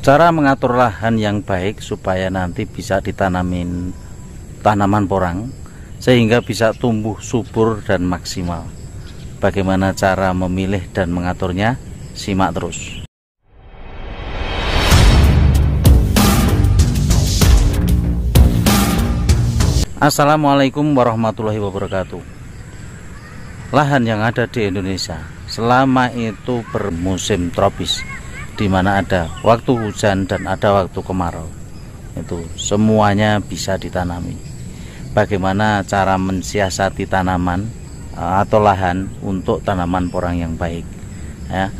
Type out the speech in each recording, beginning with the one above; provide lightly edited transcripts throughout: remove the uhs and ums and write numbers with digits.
Cara mengatur lahan yang baik supaya nanti bisa ditanamin tanaman porang sehingga bisa tumbuh subur dan maksimal. Bagaimana cara memilih dan mengaturnya? Simak terus. Assalamualaikum warahmatullahi wabarakatuh. Lahan yang ada di Indonesia selama itu bermusim tropis, di mana ada waktu hujan dan ada waktu kemarau, itu semuanya bisa ditanami. Bagaimana cara mensiasati tanaman atau lahan untuk tanaman porang yang baik ya.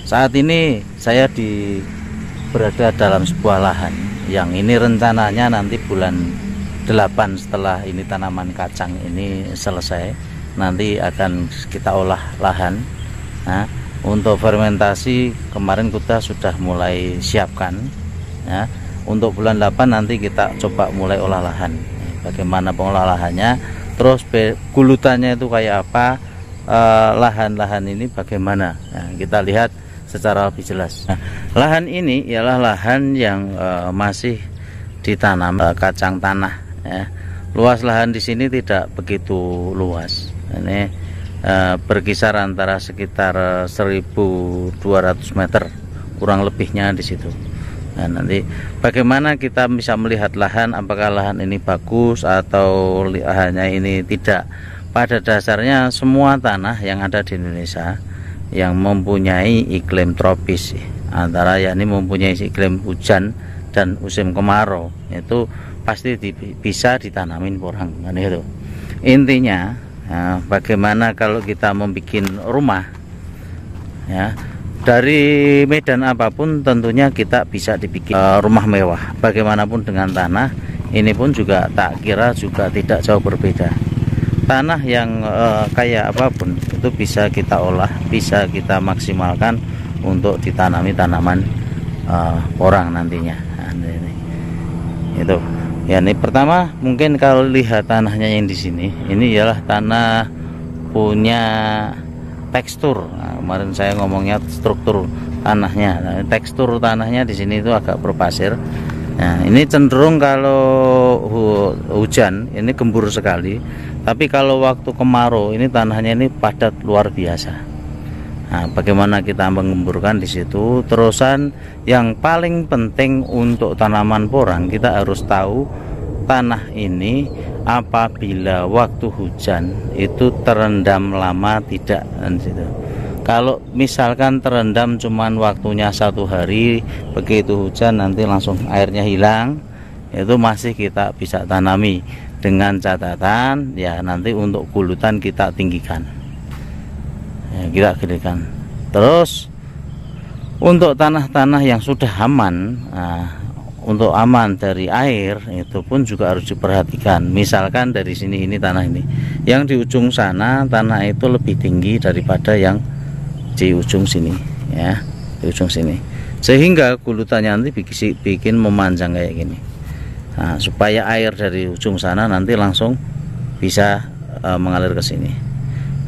Saat ini saya berada dalam sebuah lahan yang ini rencananya nanti bulan 8 setelah ini tanaman kacang ini selesai, nanti akan kita olah lahan. Untuk fermentasi kemarin kita sudah mulai siapkan ya. Untuk bulan 8 nanti kita coba mulai olah lahan. Bagaimana pengolahannya, terus gulutannya itu kayak apa, lahan-lahan ini bagaimana, kita lihat secara lebih jelas. Lahan ini ialah lahan yang masih ditanam kacang tanah ya. Luas lahan di sini tidak begitu luas. Ini berkisar antara sekitar 1.200 meter kurang lebihnya di situ. Nah, nanti bagaimana kita bisa melihat lahan, apakah lahan ini bagus atau lahannya ini tidak. Pada dasarnya semua tanah yang ada di Indonesia yang mempunyai iklim tropis, antara yakni mempunyai iklim hujan dan musim kemarau, itu pasti bisa ditanamin porang kan itu. Intinya bagaimana kalau kita membuat rumah ya, dari medan apapun tentunya kita bisa dibikin rumah mewah. Bagaimanapun dengan tanah ini pun juga tak kira juga tidak jauh berbeda. Tanah yang kayak apapun itu bisa kita olah, bisa kita maksimalkan untuk ditanami tanaman porang nantinya. Itu ya, ini pertama mungkin kalau lihat tanahnya yang di sini, ini ialah tanah punya tekstur. Kemarin saya ngomongnya struktur tanahnya. Tekstur tanahnya di sini itu agak berpasir. Nah, ini cenderung kalau hujan ini gembur sekali, tapi kalau waktu kemarau ini tanahnya ini padat luar biasa. Nah, bagaimana kita mengemburkan di situ. Terusan yang paling penting untuk tanaman porang, kita harus tahu tanah ini apabila waktu hujan itu terendam lama tidak dan situ. Kalau misalkan terendam cuman waktunya 1 hari, begitu hujan nanti langsung airnya hilang, itu masih kita bisa tanami dengan catatan ya, nanti untuk gulutan kita tinggikan ya, kita gedekan. Terus untuk tanah-tanah yang sudah aman, untuk aman dari air itu pun juga harus diperhatikan. Misalkan dari sini, ini tanah ini yang di ujung sana tanah itu lebih tinggi daripada yang di ujung sini ya, di ujung sini, sehingga gulutannya nanti bikin memanjang kayak gini. Nah, supaya air dari ujung sana nanti langsung bisa mengalir ke sini.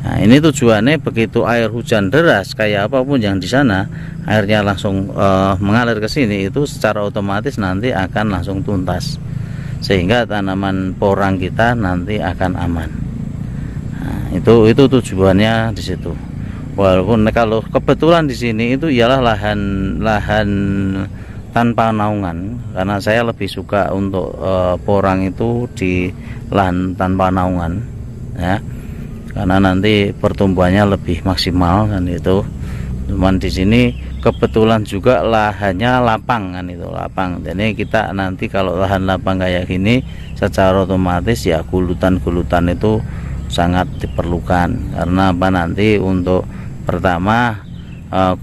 Nah, ini tujuannya begitu air hujan deras kayak apapun yang di sana, airnya langsung mengalir ke sini, itu secara otomatis nanti akan langsung tuntas, sehingga tanaman porang kita nanti akan aman. Nah, itu tujuannya di situ. Walaupun kalau kebetulan di sini itu ialah lahan tanpa naungan, karena saya lebih suka untuk porang itu di lahan tanpa naungan ya, karena nanti pertumbuhannya lebih maksimal kan itu. Cuman di sini kebetulan juga lahannya lapang kan, itu lapang. Jadi kita nanti kalau lahan lapang kayak gini secara otomatis ya gulutan itu sangat diperlukan. Karena apa, nanti untuk pertama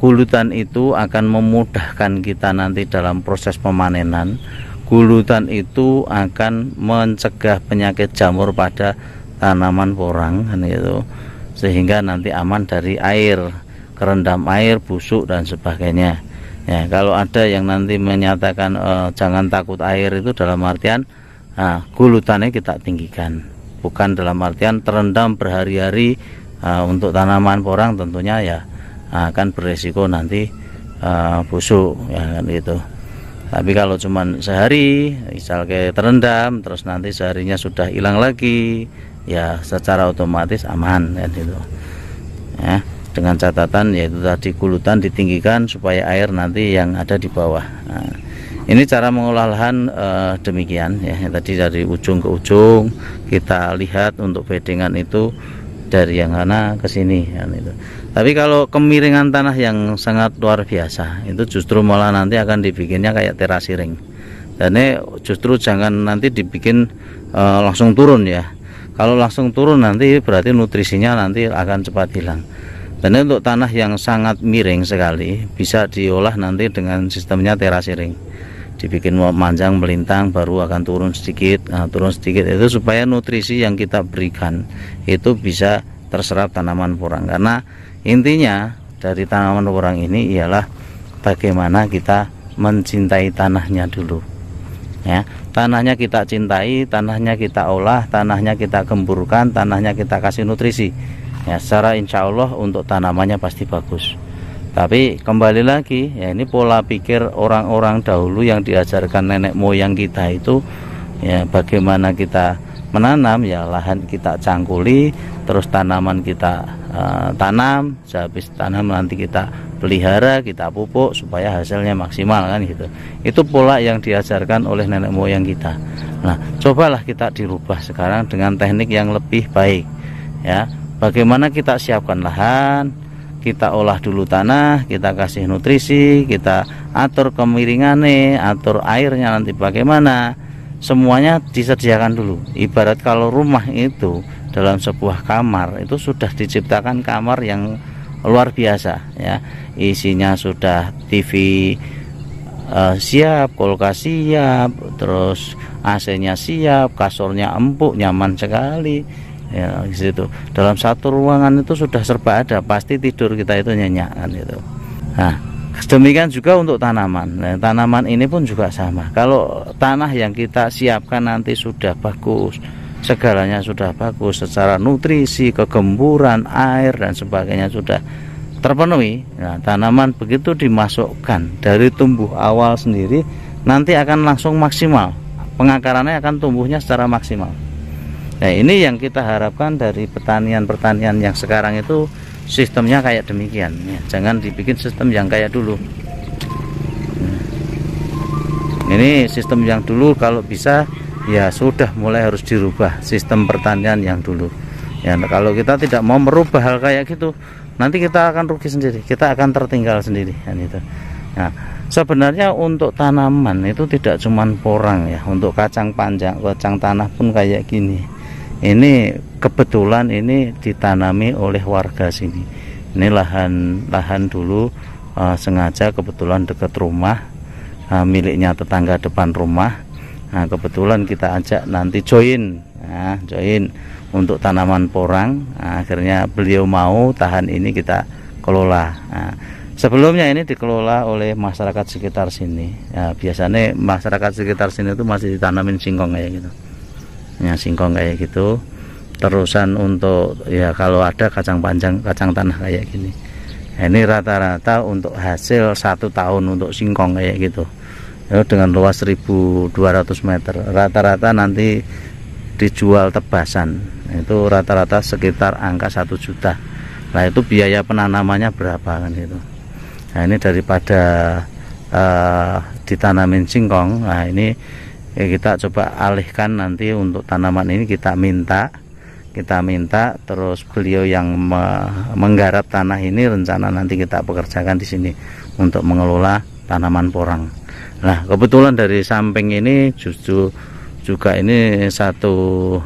gulutan itu akan memudahkan kita nanti dalam proses pemanenan. Gulutan itu akan mencegah penyakit jamur pada tanaman porang kan itu, sehingga nanti aman dari air, kerendam air, busuk dan sebagainya ya. Kalau ada yang nanti menyatakan jangan takut air, itu dalam artian gulutannya kita tinggikan, bukan dalam artian terendam berhari-hari. Untuk tanaman porang tentunya ya akan beresiko nanti busuk ya kan gitu. Tapi kalau cuman sehari misal kayak terendam terus nanti seharinya sudah hilang lagi, ya secara otomatis aman kan gitu ya, dengan catatan yaitu tadi gulutan ditinggikan supaya air nanti yang ada di bawah. Nah, ini cara mengolah lahan demikian ya, tadi dari ujung ke ujung kita lihat untuk bedengan itu dari yang sana ke sini kan itu. Tapi kalau kemiringan tanah yang sangat luar biasa itu justru malah nanti akan dibikinnya kayak terasiring. Dan ini justru jangan nanti dibikin langsung turun ya. Kalau langsung turun nanti berarti nutrisinya nanti akan cepat hilang. Dan untuk tanah yang sangat miring sekali bisa diolah nanti dengan sistemnya terasiring. Dibikin manjang melintang baru akan turun sedikit, turun sedikit itu supaya nutrisi yang kita berikan itu bisa terserap tanaman porang. Karena intinya dari tanaman porang ini ialah bagaimana kita mencintai tanahnya dulu ya. Tanahnya kita cintai, tanahnya kita olah, tanahnya kita gemburkan, tanahnya kita kasih nutrisi ya, secara insya Allah untuk tanamannya pasti bagus. Tapi kembali lagi ya, ini pola pikir orang-orang dahulu yang diajarkan nenek moyang kita itu ya, bagaimana kita menanam ya, lahan kita cangkuli, terus tanaman kita tanam, sehabis tanam nanti kita pelihara, kita pupuk supaya hasilnya maksimal kan gitu. Itu pola yang diajarkan oleh nenek moyang kita. Nah, cobalah kita dirubah sekarang dengan teknik yang lebih baik ya. Bagaimana kita siapkan lahan, kita olah dulu tanah, kita kasih nutrisi, kita atur kemiringannya, atur airnya nanti bagaimana, semuanya disediakan dulu. Ibarat kalau rumah itu dalam sebuah kamar itu sudah diciptakan kamar yang luar biasa ya, isinya sudah TV siap, kulkas siap, terus AC-nya siap, kasurnya empuk, nyaman sekali ya gitu. Dalam satu ruangan itu sudah serba ada, pasti tidur kita itu nyenyak kan gitu. Nah, demikian juga untuk tanaman. Nah, tanaman ini pun juga sama. Kalau tanah yang kita siapkan nanti sudah bagus, segalanya sudah bagus secara nutrisi, kegemburan, air dan sebagainya sudah terpenuhi. Nah, tanaman begitu dimasukkan dari tumbuh awal sendiri nanti akan langsung maksimal. Pengakarannya akan tumbuhnya secara maksimal. Nah, ini yang kita harapkan dari pertanian-pertanian yang sekarang itu sistemnya kayak demikian ya. Jangan dibikin sistem yang kayak dulu. Ini sistem yang dulu kalau bisa ya sudah mulai harus dirubah sistem pertanian yang dulu ya. Kalau kita tidak mau merubah hal kayak gitu, nanti kita akan rugi sendiri, kita akan tertinggal sendiri kan itu. Nah, sebenarnya untuk tanaman itu tidak cuman porang ya, untuk kacang panjang, kacang tanah pun kayak gini. Ini kebetulan ini ditanami oleh warga sini. Ini lahan dulu sengaja kebetulan dekat rumah, miliknya tetangga depan rumah. Nah, kebetulan kita ajak nanti join untuk tanaman porang. Nah, akhirnya beliau mau tahan ini kita kelola. Nah, sebelumnya ini dikelola oleh masyarakat sekitar sini. Ya, biasanya masyarakat sekitar sini itu masih ditanamin singkong kayak gitu. Ya, singkong kayak gitu. Terusan untuk ya kalau ada kacang panjang, kacang tanah kayak gini. Nah, ini rata-rata untuk hasil 1 tahun untuk singkong kayak gitu. Ya, dengan luas 1200 meter rata-rata nanti dijual tebasan itu rata-rata sekitar angka 1 juta. Nah, itu biaya penanamannya berapa kan itu. Nah, ini daripada ditanamin singkong, nah ini ya kita coba alihkan nanti untuk tanaman ini kita minta terus beliau yang menggarap tanah ini rencana nanti kita pekerjakan di sini untuk mengelola tanaman porang. Nah, kebetulan dari samping ini justru juga ini satu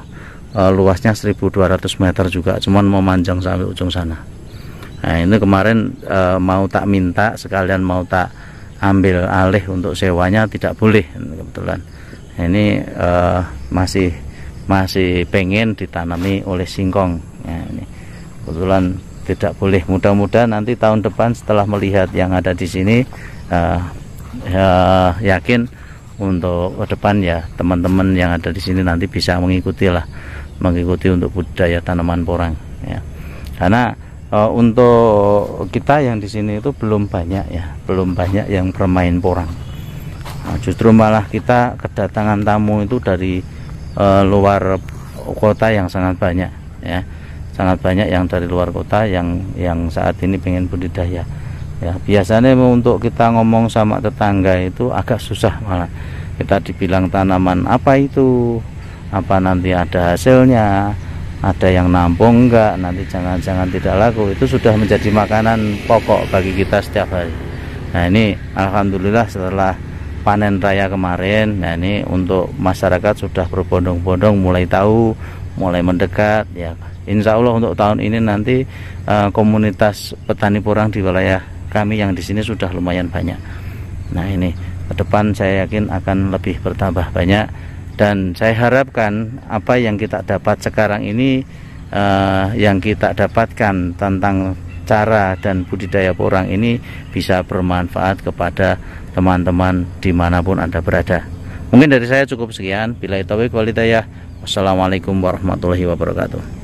luasnya 1200 meter juga, cuman memanjang sampai ujung sana. Nah, ini kemarin mau tak minta sekalian mau tak ambil alih untuk sewanya, tidak boleh kebetulan. Nah, ini masih pengen ditanami oleh singkong. Nah, ini kebetulan tidak boleh. Mudah-mudahan nanti tahun depan setelah melihat yang ada di sini yakin untuk ke depan ya teman-teman yang ada di sini nanti bisa mengikuti untuk budidaya tanaman porang ya. Karena untuk kita yang di sini itu belum banyak ya, belum banyak yang bermain porang. Justru malah kita kedatangan tamu itu dari luar kota yang sangat banyak ya, sangat banyak yang dari luar kota yang saat ini pengen budidaya ya. Biasanya untuk kita ngomong sama tetangga itu agak susah, malah kita dibilang tanaman apa itu, apa nanti ada hasilnya, ada yang nampung enggak, nanti jangan-jangan tidak laku. Itu sudah menjadi makanan pokok bagi kita setiap hari. Nah ini alhamdulillah setelah panen raya kemarin, nah ini untuk masyarakat sudah berbondong-bondong mulai tahu, mulai mendekat ya. Insya Allah untuk tahun ini nanti komunitas petani porang di wilayah kami yang di sini sudah lumayan banyak. Nah ini ke depan saya yakin akan lebih bertambah banyak, dan saya harapkan apa yang kita dapat sekarang ini, yang kita dapatkan tentang cara dan budidaya porang ini bisa bermanfaat kepada teman-teman dimanapun Anda berada. Mungkin dari saya cukup sekian. Billahi taufiq wal hidayah. Wassalamualaikum warahmatullahi wabarakatuh.